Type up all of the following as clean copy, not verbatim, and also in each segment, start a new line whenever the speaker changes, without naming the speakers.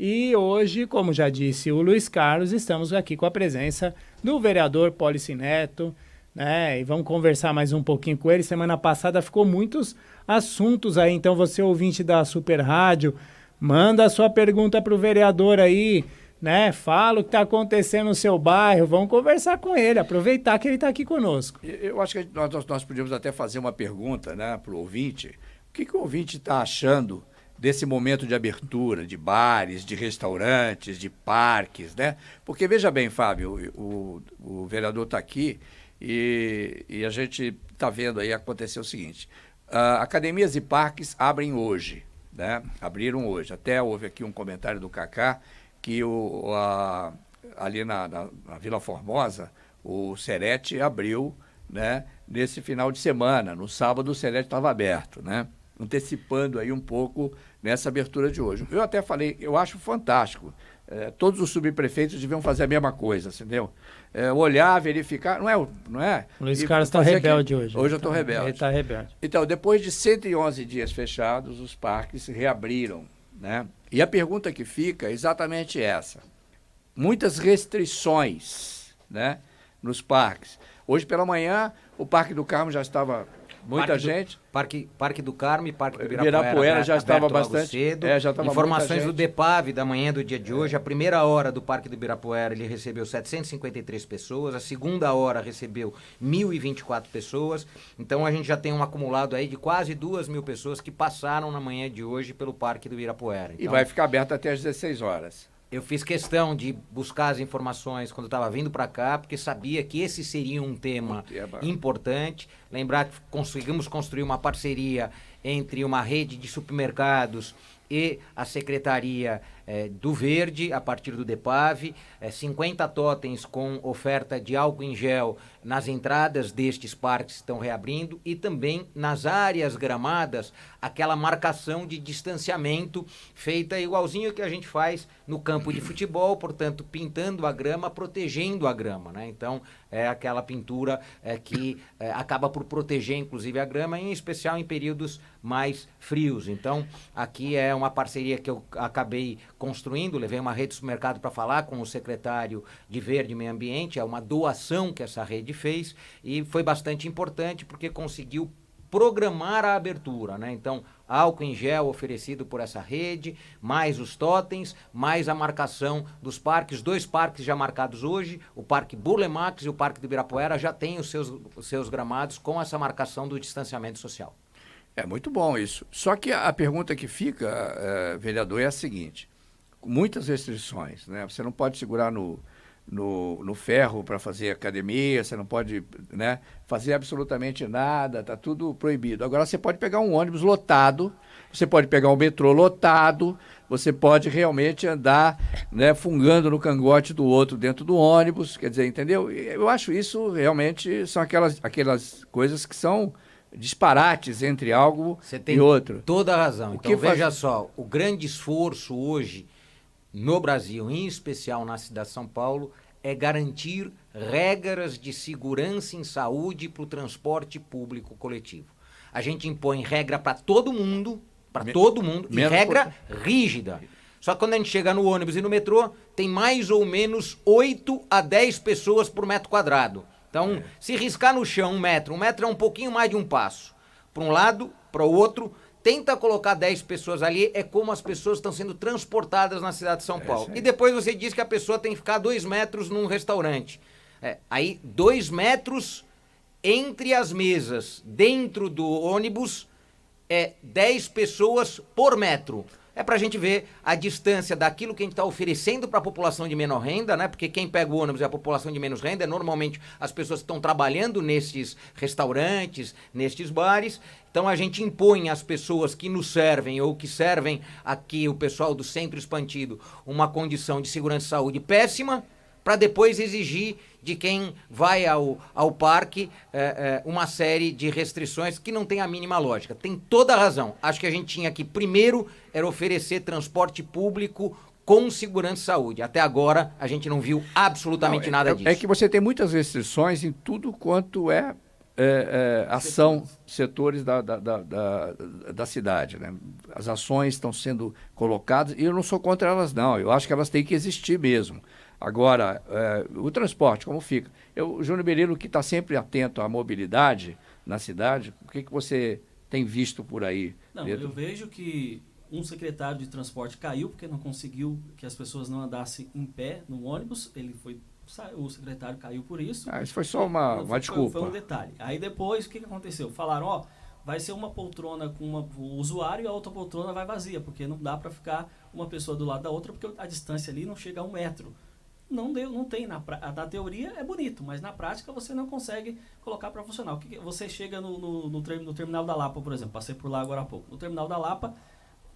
E hoje, como já disse o Luiz Carlos, estamos aqui com a presença do vereador Pólice Neto, né? E vamos conversar mais um pouquinho com ele. Semana passada ficou muitos assuntos aí, então você ouvinte da Super Rádio, manda a sua pergunta para o vereador aí, né? Fala o que está acontecendo no seu bairro, vamos conversar com ele, aproveitar que ele está aqui conosco.
Eu acho que nós podíamos até fazer uma pergunta, né, para o ouvinte. O que o ouvinte está achando desse momento de abertura, de bares, de restaurantes, de parques, né? Porque, veja bem, Fábio, o vereador está aqui e a gente está vendo aí acontecer o seguinte, academias e parques abrem hoje, né? Abriram hoje. Até houve aqui um comentário do Cacá que ali na Vila Formosa, o Serete abriu, né, nesse final de semana. No sábado o Serete estava aberto, né? Antecipando aí um pouco nessa abertura de hoje. Eu até falei, eu acho fantástico. Todos os subprefeitos deviam fazer a mesma coisa, entendeu? Olhar, verificar, não é?
O Luiz Carlos está rebelde hoje.
Hoje eu estou rebelde.
Ele está rebelde.
Então, depois de 111 dias fechados, os parques se reabriram, né? E a pergunta que fica é exatamente essa. Muitas restrições, né, nos parques. Hoje pela manhã, o Parque do Carmo já estava muita gente.
Parque do Carmo e Parque do
Ibirapuera já estava bastante
cedo.
já estava
Informações do DEPAV da manhã do dia de hoje. A primeira hora do Parque do Ibirapuera ele recebeu 753 pessoas, a segunda hora recebeu 1.024 pessoas. Então a gente já tem um acumulado aí de quase 2.000 pessoas que passaram na manhã de hoje pelo Parque do Ibirapuera. Então,
e vai ficar aberto até às 16 horas.
Eu fiz questão de buscar as informações quando estava vindo para cá, porque sabia que esse seria um tema importante. Lembrar que conseguimos construir uma parceria entre uma rede de supermercados e a Secretaria do Verde, a partir do DEPAV, 50 totens com oferta de álcool em gel nas entradas destes parques que estão reabrindo e também nas áreas gramadas, aquela marcação de distanciamento feita igualzinho que a gente faz no campo de futebol, portanto, pintando a grama, protegendo a grama, né? Então, é aquela pintura que acaba por proteger, inclusive, a grama, em especial em períodos mais frios. Então, aqui é uma parceria que eu acabei construindo, levei uma rede de supermercado para falar com o secretário de Verde e Meio Ambiente, é uma doação que essa rede fez e foi bastante importante porque conseguiu programar a abertura, né? Então, álcool em gel oferecido por essa rede, mais os totens, mais a marcação dos parques, 2 parques já marcados hoje, o Parque Burle Marx e o Parque do Ibirapuera já têm os seus gramados com essa marcação do distanciamento social.
É muito bom isso. Só que a pergunta que fica, vereador, é a seguinte, com muitas restrições, né? Você não pode segurar no ferro para fazer academia, você não pode, né, fazer absolutamente nada, está tudo proibido. Agora você pode pegar um ônibus lotado, você pode pegar um metrô lotado, você pode realmente andar, né, fungando no cangote do outro dentro do ônibus, quer dizer, entendeu? Eu acho isso realmente, são aquelas coisas que são disparates entre algo e outro.
Você tem toda a razão. Então veja só, o grande esforço hoje no Brasil, em especial na cidade de São Paulo, é garantir regras de segurança em saúde para o transporte público coletivo. A gente impõe regra para todo mundo, e regra rígida. Só que quando a gente chega no ônibus e no metrô, tem mais ou menos 8 a 10 pessoas por metro quadrado. Então, se riscar no chão 1 metro, 1 metro é um pouquinho mais de um passo. Para um lado, para o outro, tenta colocar 10 pessoas ali, é como as pessoas estão sendo transportadas na cidade de São Paulo. E depois você diz que a pessoa tem que ficar 2 metros num restaurante. Aí, 2 metros entre as mesas, dentro do ônibus, 10 pessoas por metro. É para a gente ver a distância daquilo que a gente está oferecendo para a população de menor renda, né? Porque quem pega o ônibus é a população de menos renda, normalmente as pessoas que estão trabalhando nesses restaurantes, nestes bares. Então a gente impõe às pessoas que nos servem ou que servem aqui, o pessoal do Centro Expandido, uma condição de segurança e saúde péssima, para depois exigir de quem vai ao parque uma série de restrições que não tem a mínima lógica. Tem toda a razão. Acho que a gente tinha que, primeiro, era oferecer transporte público com segurança e saúde. Até agora, a gente não viu absolutamente nada disso.
É que você tem muitas restrições em tudo quanto é ação, setores da cidade, né? As ações estão sendo colocadas, e eu não sou contra elas, não. Eu acho que elas têm que existir mesmo. Agora, o transporte, como fica? O Júnior Berilo, que está sempre atento à mobilidade na cidade, o que você tem visto por aí?
Não, eu vejo que um secretário de transporte caiu porque não conseguiu que as pessoas não andassem em pé no ônibus. O secretário caiu por isso.
Isso foi só uma desculpa.
Foi um detalhe. Aí depois, o que aconteceu? Falaram, vai ser uma poltrona com o usuário e a outra poltrona vai vazia, porque não dá para ficar uma pessoa do lado da outra, porque a distância ali não chega a 1 metro. Não tem. Na teoria é bonito, mas na prática você não consegue colocar para funcionar. Você chega no terminal da Lapa, por exemplo, passei por lá agora há pouco. No terminal da Lapa,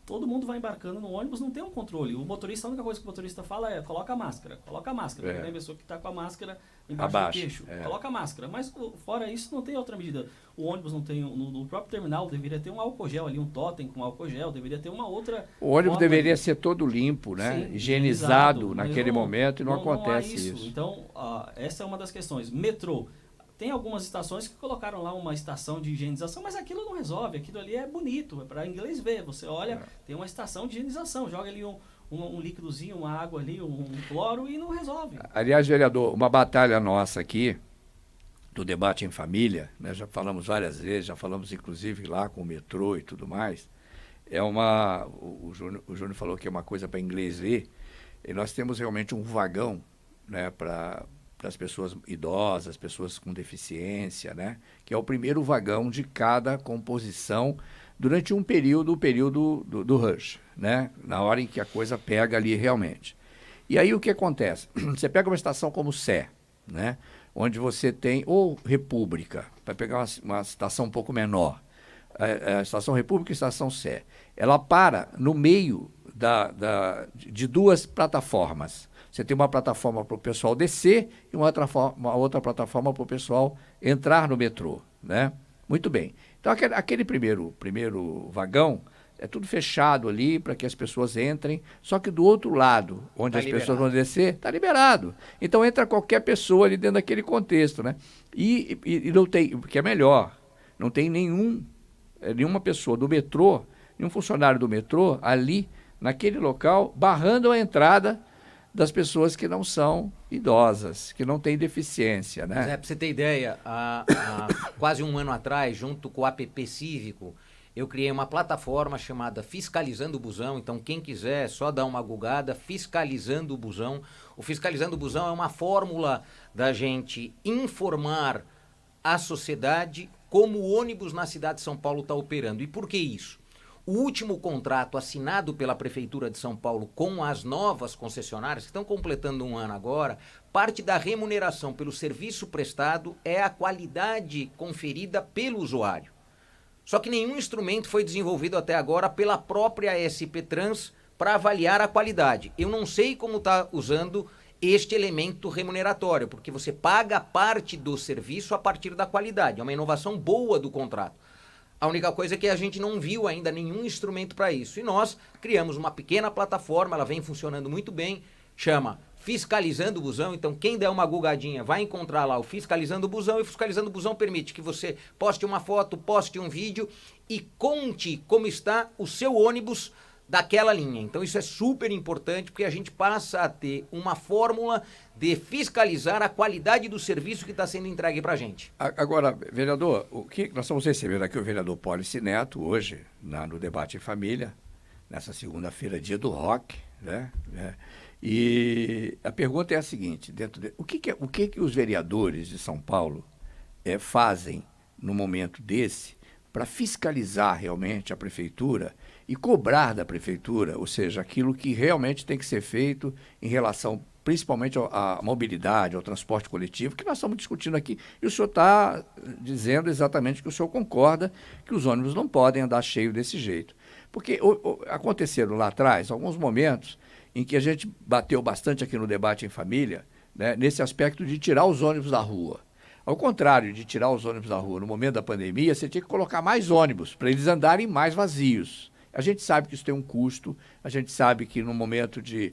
todo mundo vai embarcando no ônibus, não tem um controle. O motorista, a única coisa que o motorista fala é coloca a máscara. Tem pessoa que está com a máscara embaixo do queixo. Coloca a máscara. Mas fora isso, não tem outra medida. O ônibus não tem, no próprio terminal, deveria ter um álcool gel ali, um totem com álcool gel, deveria ter uma outra...
O ônibus deveria ser todo limpo, né? Sim, higienizado naquele momento, e não acontece isso.
Então, essa é uma das questões. Metrô. Tem algumas estações que colocaram lá uma estação de higienização, mas aquilo não resolve. Aquilo ali é bonito, é para inglês ver. Você olha, tem uma estação de higienização, joga ali um líquidozinho, uma água ali, um cloro e não resolve.
Aliás, vereador, uma batalha nossa aqui, do debate em família, né, já falamos várias vezes, já falamos inclusive lá com o metrô e tudo mais, o Júnior falou que é uma coisa para inglês ver, e nós temos realmente um vagão, né, para as pessoas idosas, pessoas com deficiência, né? Que é o primeiro vagão de cada composição durante o período do rush, né? Na hora em que a coisa pega ali realmente. E aí o que acontece? Você pega uma estação como Sé, né? Onde você tem, ou República, para pegar uma estação um pouco menor, a estação República e a estação Sé, ela para no meio de duas plataformas. Você tem uma plataforma para o pessoal descer e uma outra plataforma para o pessoal entrar no metrô, né? Muito bem. Então, aquele primeiro vagão é tudo fechado ali para que as pessoas entrem, só que do outro lado, onde as pessoas vão descer, está liberado. Então, entra qualquer pessoa ali dentro daquele contexto, né? E não tem, porque é melhor, não tem nenhuma pessoa do metrô, nenhum funcionário do metrô ali, naquele local, barrando a entrada das pessoas que não são idosas, que não têm deficiência, né?
Para você ter ideia, há quase um ano atrás, junto com o APP Cívico, eu criei uma plataforma chamada Fiscalizando o Busão. Então, quem quiser, só dá uma googada, Fiscalizando o Busão. O Fiscalizando o Busão é uma fórmula da gente informar a sociedade como o ônibus na cidade de São Paulo está operando. E por que isso? O último contrato assinado pela Prefeitura de São Paulo com as novas concessionárias, que estão completando um ano agora, parte da remuneração pelo serviço prestado é a qualidade conferida pelo usuário. Só que nenhum instrumento foi desenvolvido até agora pela própria SP Trans para avaliar a qualidade. Eu não sei como está usando este elemento remuneratório, porque você paga parte do serviço a partir da qualidade. É uma inovação boa do contrato. A única coisa é que a gente não viu ainda nenhum instrumento para isso. E nós criamos uma pequena plataforma, ela vem funcionando muito bem, chama Fiscalizando o Busão. Então, quem der uma googadinha vai encontrar lá o Fiscalizando o Busão. E o Fiscalizando o Busão permite que você poste uma foto, poste um vídeo e conte como está o seu ônibus daquela linha. Então isso é super importante, porque a gente passa a ter uma fórmula de fiscalizar a qualidade do serviço que está sendo entregue para a gente.
Agora, vereador, nós estamos recebendo aqui o vereador Pólice Neto hoje, no Debate em Família, nessa segunda-feira, dia do rock, né? E a pergunta é a seguinte, o que os vereadores de São Paulo fazem no momento desse para fiscalizar realmente a prefeitura e cobrar da prefeitura, ou seja, aquilo que realmente tem que ser feito em relação principalmente à mobilidade, ao transporte coletivo, que nós estamos discutindo aqui, e o senhor está dizendo exatamente que o senhor concorda que os ônibus não podem andar cheio desse jeito. Porque aconteceram lá atrás alguns momentos em que a gente bateu bastante aqui no Debate em Família, né, nesse aspecto de tirar os ônibus da rua. Ao contrário de tirar os ônibus da rua no momento da pandemia, você tinha que colocar mais ônibus para eles andarem mais vazios. A gente sabe que isso tem um custo, a gente sabe que no momento de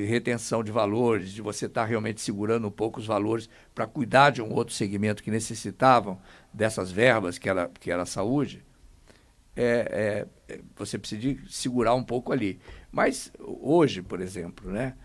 retenção de valores, de você estar realmente segurando um pouco os valores para cuidar de um outro segmento que necessitavam dessas verbas, que era a saúde, você precisa segurar um pouco ali. Mas hoje, por exemplo, né,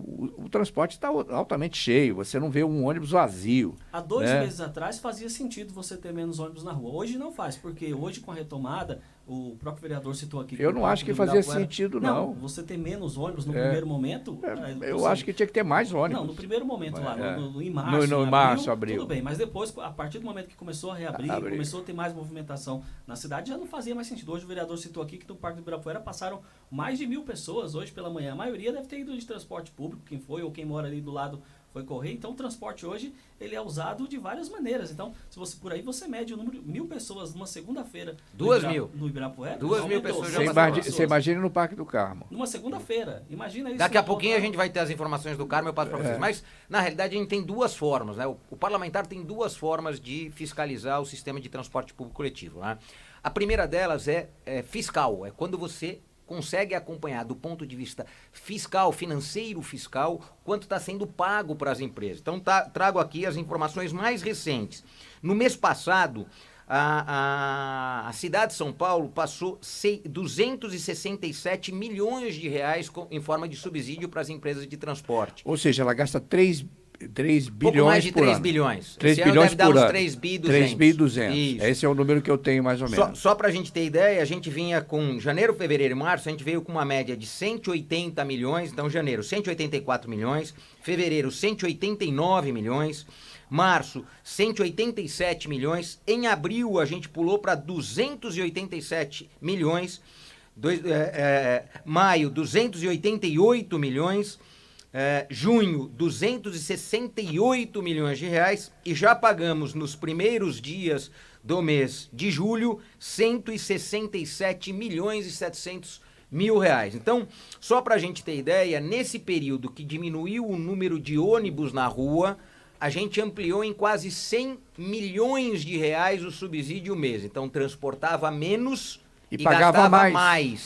o transporte está altamente cheio, você não vê um ônibus vazio.
Há 2
né?
meses atrás fazia sentido você ter menos ônibus na rua. Hoje não faz, porque hoje com a retomada, o próprio vereador citou aqui...
Eu não acho que fazia sentido, não.
Você ter menos ônibus no primeiro momento...
Eu acho que tinha que ter mais ônibus.
Não, no primeiro momento lá, em
março,
abril,
abril.
Tudo bem, mas depois, a partir do momento que começou a reabrir, começou a ter mais movimentação na cidade, já não fazia mais sentido. Hoje o vereador citou aqui que no Parque do Ibirapuera passaram mais de 1.000 pessoas hoje pela manhã. A maioria deve ter ido de transporte público, quem foi ou quem mora ali do lado foi correr. Então o transporte hoje ele é usado de várias maneiras. Então, se você por aí você mede o número de 1.000 pessoas numa segunda-feira
no
Ibirapuera.
2.000 pessoas já
Você imagina no Parque do Carmo.
Numa segunda-feira. Imagina isso.
Daqui a pouquinho a gente vai ter as informações do Carmo, eu passo para vocês. Mas, na realidade, a gente tem 2 formas, né? O parlamentar tem 2 formas de fiscalizar o sistema de transporte público coletivo, né? A primeira delas é fiscal, é quando você consegue acompanhar do ponto de vista fiscal, financeiro fiscal, quanto está sendo pago para as empresas. Então, trago aqui as informações mais recentes. No mês passado, a cidade de São Paulo passou 267 milhões de reais em forma de subsídio para as empresas de transporte.
Ou seja, ela gasta 3 bilhões
pouco mais de 3
ano.
bilhões.
3
Esse
bilhões
ano deve
por
dar
ano.
uns 3.200.
3.200. Esse é o número que eu tenho mais ou menos.
Só para a gente ter ideia, a gente vinha com janeiro, fevereiro e março, a gente veio com uma média de 180 milhões. Então, janeiro, 184 milhões. Fevereiro, 189 milhões. Março, 187 milhões. Em abril, a gente pulou para 287 milhões. Maio, 288 milhões. Junho, 268 milhões de reais, e já pagamos nos primeiros dias do mês de julho 167 milhões e 700 mil reais. Então, só para a gente ter ideia, nesse período que diminuiu o número de ônibus na rua, a gente ampliou em quase 100 milhões de reais o subsídio mês. Então, transportava menos e
pagava
gastava
mais.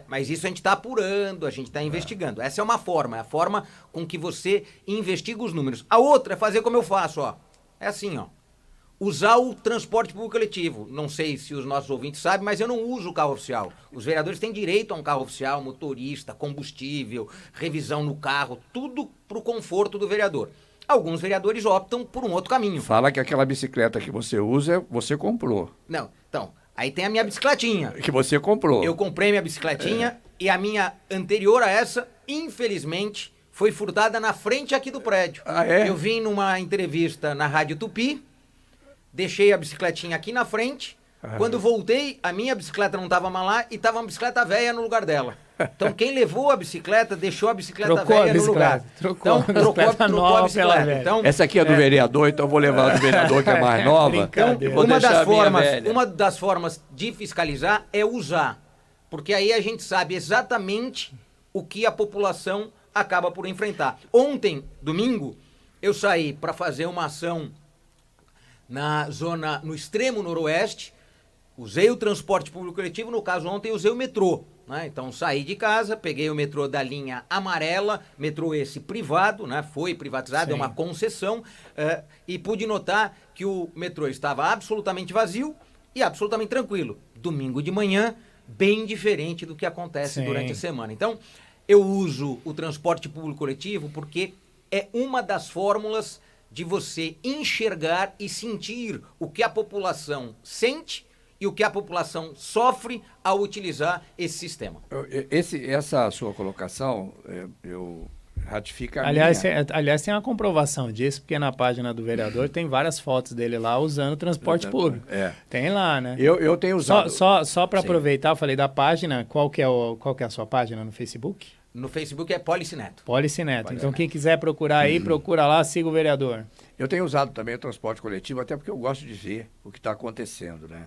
Mas isso a gente está apurando, a gente está investigando. Essa é uma forma, é a forma com que você investiga os números. A outra é fazer como eu faço, ó. É assim, ó. Usar o transporte público coletivo. Não sei se os nossos ouvintes sabem, mas eu não uso o carro oficial. Os vereadores têm direito a um carro oficial, motorista, combustível, revisão no carro, tudo para o conforto do vereador. Alguns vereadores optam por um outro caminho.
Fala que aquela bicicleta que você usa, você comprou.
Não, então... Aí tem a minha bicicletinha.
Que você comprou.
Eu comprei minha bicicletinha e a minha anterior a essa, infelizmente, foi furtada na frente aqui do prédio.
Ah, é?
Eu vim numa entrevista na Rádio Tupi, deixei a bicicletinha aqui na frente. Quando voltei, a minha bicicleta não estava mais lá e estava uma bicicleta velha no lugar dela. Então quem levou a bicicleta, deixou a bicicleta velha no lugar.
Trocou a bicicleta.
Então,
essa aqui é do vereador, então eu vou levar a do vereador que é mais nova.
Então, uma das formas de fiscalizar é usar. Porque aí a gente sabe exatamente o que a população acaba por enfrentar. Ontem, domingo, eu saí para fazer uma ação no extremo noroeste. Usei o transporte público coletivo, no caso ontem usei o metrô, né? Então saí de casa, peguei o metrô da linha amarela, metrô esse privado, né? Foi privatizado, é uma concessão, e pude notar que o metrô estava absolutamente vazio e absolutamente tranquilo. Domingo de manhã, bem diferente do que acontece durante a semana. Então, eu uso o transporte público coletivo porque é uma das fórmulas de você enxergar e sentir o que a população sente e o que a população sofre ao utilizar esse sistema.
Essa sua colocação, eu ratifico a
aliás,
minha.
Aliás, tem uma comprovação disso, porque na página do vereador tem várias fotos dele lá usando o transporte público. Tem lá, né?
Eu tenho usado.
Só para aproveitar, eu falei da página, qual que é a sua página no Facebook?
No Facebook é Policineto.
Policineto. Então quem quiser procurar aí, procura lá, siga o vereador.
Eu tenho usado também o transporte coletivo, até porque eu gosto de ver o que está acontecendo, né?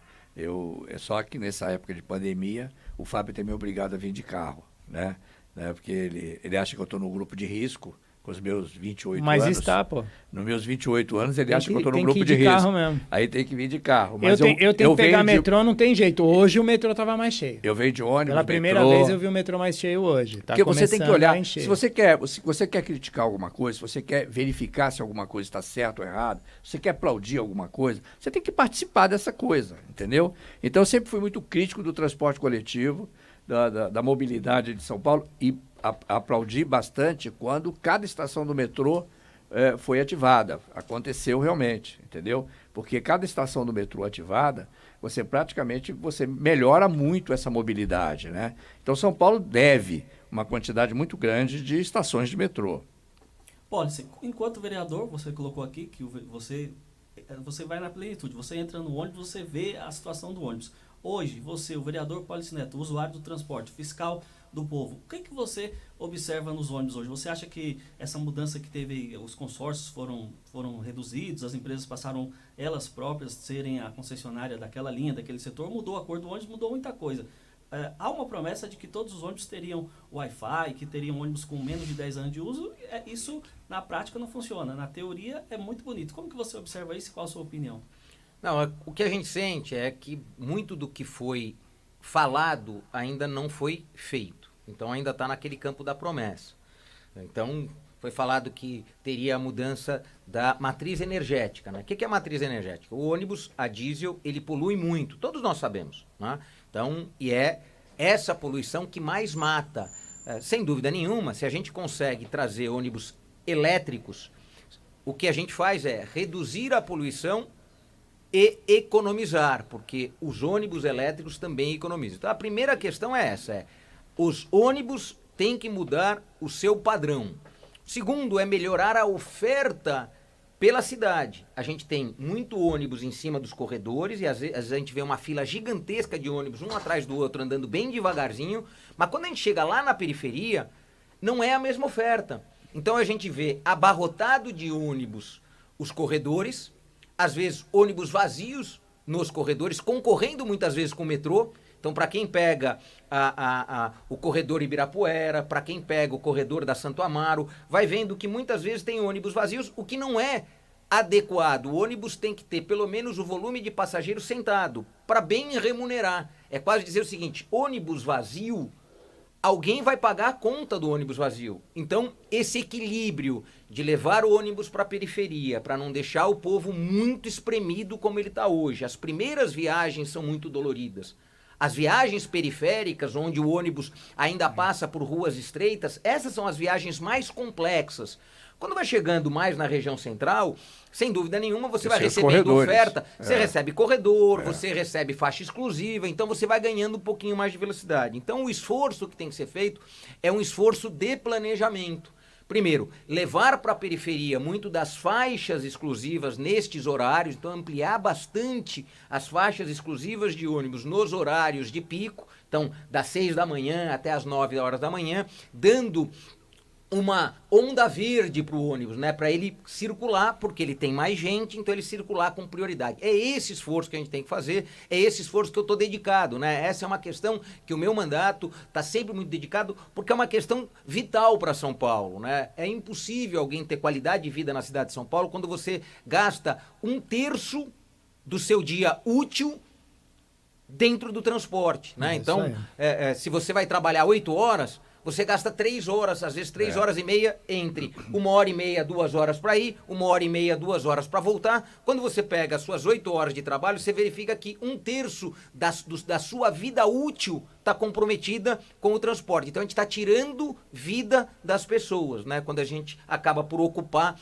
É só que nessa época de pandemia, o Fábio tem me obrigado a vir de carro, né? Porque ele acha que eu estou no grupo de risco, com os meus 28
Mas
anos.
está, pô.
Nos meus 28 anos, ele
Tem
acha que eu estou no
tem
grupo
que ir
de
de
risco.
carro mesmo.
Aí tem que vir de carro.
Eu
Mas
tenho que pegar
venho
metrô, não tem jeito. Hoje o metrô estava mais cheio.
Eu venho de ônibus,
Pela primeira
metrô.
vez eu vi o metrô mais cheio hoje. Tá
Porque você tem que
começando a
olhar,
encher.
se você quer criticar alguma coisa, se você quer verificar se alguma coisa está certa ou errada, se você quer aplaudir alguma coisa, você tem que participar dessa coisa, entendeu? Então eu sempre fui muito crítico do transporte coletivo, da mobilidade de São Paulo e aplaudi bastante quando cada estação do metrô foi ativada. Aconteceu realmente, entendeu? Porque cada estação do metrô ativada, você melhora muito essa mobilidade, né? Então São Paulo deve uma quantidade muito grande de estações de metrô.
Policy, enquanto vereador, você colocou aqui que você vai na plenitude, você entra no ônibus, você vê a situação do ônibus. Hoje, você, o vereador Policy Neto, o usuário do transporte, fiscal do povo, o que você observa nos ônibus hoje? Você acha que essa mudança que teve, os consórcios foram reduzidos, as empresas passaram elas próprias serem a concessionária daquela linha, daquele setor, mudou a cor do ônibus, mudou muita coisa. Há uma promessa de que todos os ônibus teriam Wi-Fi, que teriam ônibus com menos de 10 anos de uso. Isso, na prática, não funciona. Na teoria, é muito bonito. Como que você observa isso e qual a sua opinião?
Não, o que a gente sente é que muito do que foi falado ainda não foi feito. Então, ainda está naquele campo da promessa. Então, foi falado que teria a mudança da matriz energética, né? O que é a matriz energética? O ônibus a diesel, ele polui muito. Todos nós sabemos, né? Então, e é essa poluição que mais mata. Sem dúvida nenhuma, se a gente consegue trazer ônibus elétricos, o que a gente faz é reduzir a poluição e economizar, porque os ônibus elétricos também economizam. Então, a primeira questão é essa, os ônibus têm que mudar o seu padrão. Segundo, é melhorar a oferta pela cidade. A gente tem muito ônibus em cima dos corredores e às vezes a gente vê uma fila gigantesca de ônibus, um atrás do outro, andando bem devagarzinho, mas quando a gente chega lá na periferia, não é a mesma oferta. Então a gente vê abarrotado de ônibus os corredores, às vezes ônibus vazios nos corredores, concorrendo muitas vezes com o metrô. Então, para quem pega o corredor Ibirapuera, para quem pega o corredor da Santo Amaro, vai vendo que muitas vezes tem ônibus vazios, o que não é adequado. O ônibus tem que ter pelo menos o volume de passageiros sentado, para bem remunerar. É quase dizer o seguinte, ônibus vazio, alguém vai pagar a conta do ônibus vazio. Então, esse equilíbrio de levar o ônibus para a periferia, para não deixar o povo muito espremido como ele está hoje. As primeiras viagens são muito doloridas. As viagens periféricas, onde o ônibus ainda passa por ruas estreitas, essas são as viagens mais complexas. Quando vai chegando mais na região central, sem dúvida nenhuma, você vai recebendo oferta, você recebe corredor, você recebe faixa exclusiva, então você vai ganhando um pouquinho mais de velocidade. Então o esforço que tem que ser feito é um esforço de planejamento. Primeiro, levar para a periferia muito das faixas exclusivas nestes horários, então ampliar bastante as faixas exclusivas de ônibus nos horários de pico, então das 6 da manhã até as 9 horas da manhã, dando uma onda verde para o ônibus, né? Para ele circular, porque ele tem mais gente, então ele circular com prioridade. É esse esforço que a gente tem que fazer, é esse esforço que eu estou dedicado, né? Essa é uma questão que o meu mandato está sempre muito dedicado, porque é uma questão vital para São Paulo, né? É impossível alguém ter qualidade de vida na cidade de São Paulo quando você gasta 1/3 do seu dia útil dentro do transporte, né? Então, se você vai trabalhar 8 horas... Você gasta 3 horas, às vezes 3 horas e meia, entre 1h30, 2 horas para ir, 1h30, 2 horas para voltar. Quando você pega as suas 8 horas de trabalho, você verifica que 1/3 da sua vida útil está comprometida com o transporte. Então a gente está tirando vida das pessoas, né? Quando a gente acaba por ocupar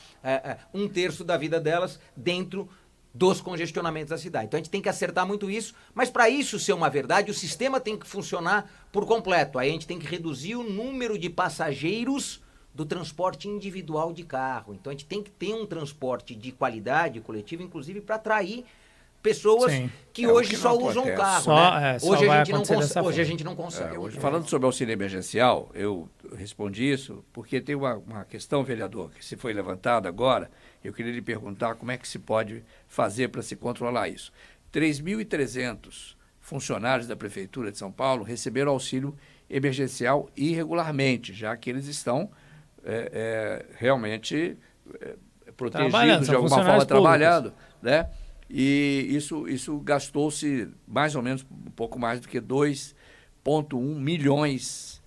1/3 da vida delas dentro dos congestionamentos da cidade. Então a gente tem que acertar muito isso, mas para isso ser uma verdade, o sistema tem que funcionar por completo. Aí a gente tem que reduzir o número de passageiros do transporte individual de carro. Então a gente tem que ter um transporte de qualidade coletivo, inclusive para atrair pessoas que hoje só usam o carro. Né? Hoje a gente não consegue.
Hoje, falando sobre auxílio emergencial, eu respondi isso porque tem uma questão, vereador, que se foi levantada agora. Eu queria lhe perguntar como é que se pode fazer para se controlar isso. 3.300 funcionários da Prefeitura de São Paulo receberam auxílio emergencial irregularmente, já que eles estão realmente protegidos,
Trabalhando,
de alguma forma
funcionários
trabalhando, né? E isso gastou-se mais ou menos um pouco mais do que 2,1 milhões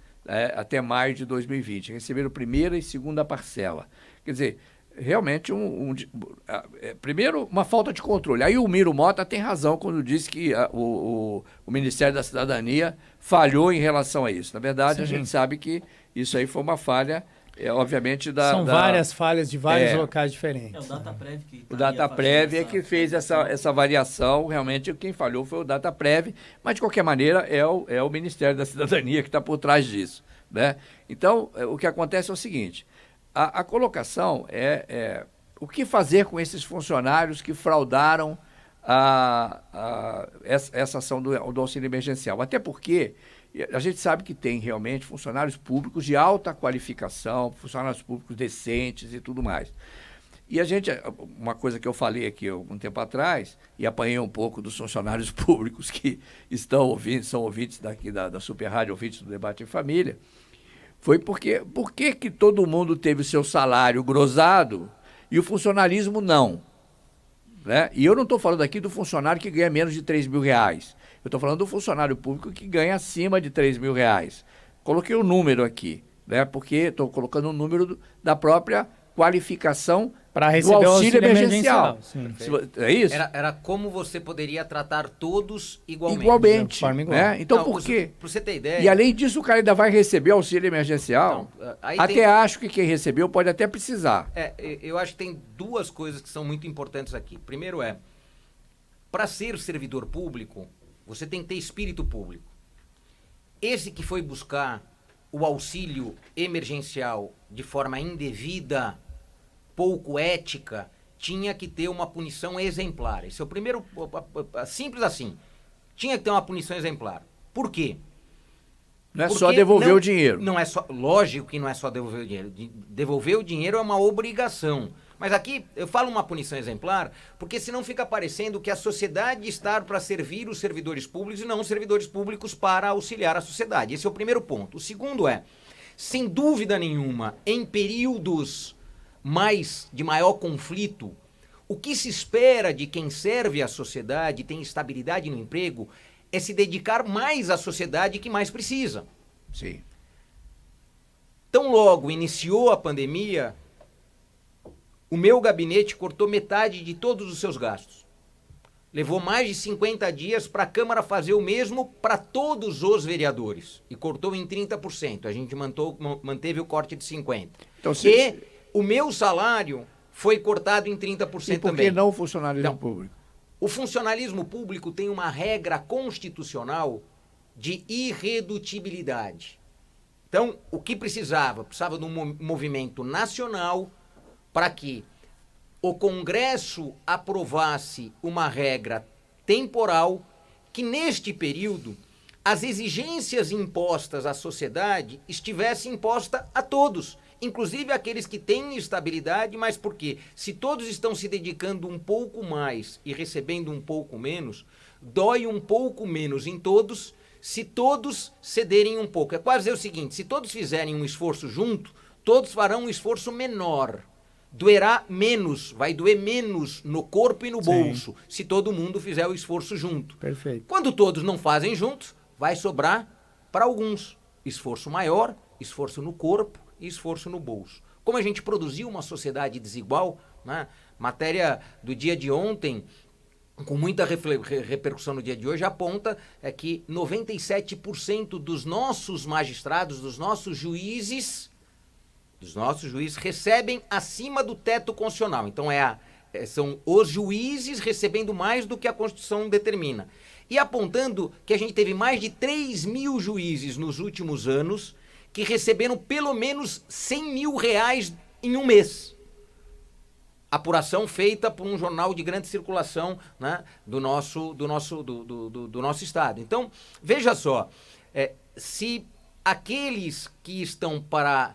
até maio de 2020. Receberam primeira e segunda parcela. Quer dizer, realmente, primeiro, uma falta de controle. Aí o Miro Mota tem razão quando disse que o Ministério da Cidadania falhou em relação a isso. Na verdade,
Sim.
a gente sabe que isso aí foi uma falha, obviamente,
São várias falhas de vários locais diferentes.
É o DataPrev que
o DataPrev é que fez essa variação. Realmente, quem falhou foi o DataPrev, mas, de qualquer maneira, é o Ministério da Cidadania que está por trás disso, né? Então, o que acontece é o seguinte: a colocação o que fazer com esses funcionários que fraudaram essa ação do auxílio emergencial. Até porque a gente sabe que tem realmente funcionários públicos de alta qualificação, funcionários públicos decentes e tudo mais. E uma coisa que eu falei aqui algum tempo atrás, e apanhei um pouco dos funcionários públicos que estão ouvindo, são ouvintes daqui da Super Rádio, ouvintes do Debate em Família, foi por que todo mundo teve o seu salário grosado e o funcionalismo não? Né? E eu não estou falando aqui do funcionário que ganha menos de R$3.000. Eu estou falando do funcionário público que ganha acima de R$3.000. Coloquei o número aqui, né? Porque estou colocando o número da própria qualificação
para receber
do auxílio emergencial.
É isso? Era como você poderia tratar todos igualmente.
Igualmente.
Né?
Então, por quê?
Para você ter ideia...
E além disso, o cara ainda vai receber auxílio emergencial. Acho que quem recebeu pode até precisar.
Eu acho que tem duas coisas que são muito importantes aqui. Primeiro para ser servidor público, você tem que ter espírito público. Esse que foi buscar o auxílio emergencial de forma indevida, pouco ética, tinha que ter uma punição exemplar. Esse é o primeiro, simples assim. Tinha que ter uma punição exemplar. Por quê?
Não é só devolver o dinheiro.
Não é só, lógico que não é só devolver o dinheiro. Devolver o dinheiro é uma obrigação. Mas aqui eu falo uma punição exemplar, porque senão fica parecendo que a sociedade está para servir os servidores públicos e não os servidores públicos para auxiliar a sociedade. Esse é o primeiro ponto. O segundo sem dúvida nenhuma, em períodos de maior conflito, o que se espera de quem serve à sociedade, tem estabilidade no emprego, é se dedicar mais à sociedade que mais precisa.
Sim.
Tão logo iniciou a pandemia, o meu gabinete cortou metade de todos os seus gastos. Levou mais de 50 dias para a Câmara fazer o mesmo para todos os vereadores. E cortou em 30%. A gente manteve o corte de 50%. Então, o meu salário foi cortado em 30% também.
E por que não o funcionalismo público?
O funcionalismo público tem uma regra constitucional de irredutibilidade. Então, o que precisava? Precisava de um movimento nacional para que o Congresso aprovasse uma regra temporal que, neste período, as exigências impostas à sociedade estivessem impostas a todos, inclusive aqueles que têm estabilidade, mas por quê? Se todos estão se dedicando um pouco mais e recebendo um pouco menos, dói um pouco menos em todos se todos cederem um pouco. É quase o seguinte, se todos fizerem um esforço junto, todos farão um esforço menor. Doerá menos, vai doer menos no corpo e no bolso, se todo mundo fizer o esforço junto.
Perfeito.
Quando todos não fazem juntos, vai sobrar para alguns. Esforço maior, esforço no corpo e esforço no bolso. Como a gente produziu uma sociedade desigual, né? Matéria do dia de ontem, com muita repercussão no dia de hoje, aponta que 97% dos nossos magistrados, dos nossos juízes recebem acima do teto constitucional. Então são os juízes recebendo mais do que a Constituição determina. E apontando que a gente teve mais de 3 mil juízes nos últimos anos que receberam pelo menos R$100 mil em um mês. Apuração feita por um jornal de grande circulação, né, do nosso estado. Então, veja só, se aqueles que estão para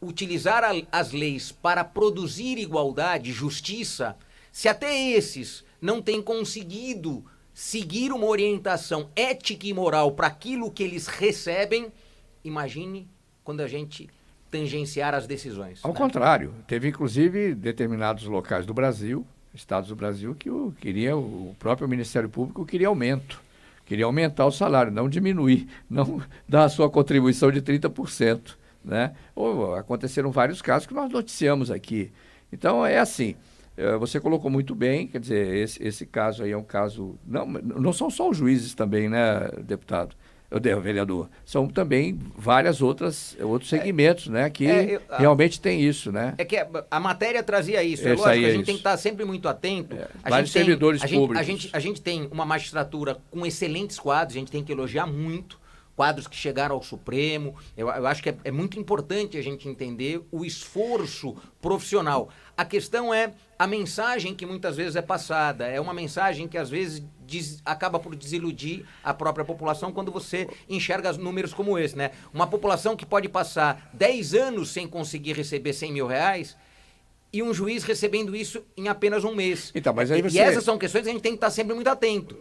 utilizar as leis para produzir igualdade, justiça, se até esses não têm conseguido seguir uma orientação ética e moral para aquilo que eles recebem, imagine quando a gente tangenciar as decisões.
Ao contrário, teve inclusive determinados locais do Brasil, estados do Brasil, que o próprio Ministério Público queria aumento. Queria aumentar o salário, não diminuir, não dar a sua contribuição de 30%. Né? Ou aconteceram vários casos que nós noticiamos aqui. Então, é assim, você colocou muito bem, quer dizer, esse caso aí é um caso... Não são só os juízes também, né, deputado? Vereador, são também outros segmentos, né, que realmente tem isso, né?
É que a matéria trazia isso, é lógico, a gente tem que estar sempre muito atento.
Vários servidores públicos.
A gente tem uma magistratura com excelentes quadros, a gente tem que elogiar muito, quadros que chegaram ao Supremo. Eu acho que é muito importante a gente entender o esforço profissional. A questão é a mensagem que muitas vezes é passada. É uma mensagem que às vezes acaba por desiludir a própria população quando você enxerga números como esse, né? Uma população que pode passar 10 anos sem conseguir receber 100 mil reais e um juiz recebendo isso em apenas um mês.
Então, mas aí
E essas são questões que a gente tem que estar sempre muito atento.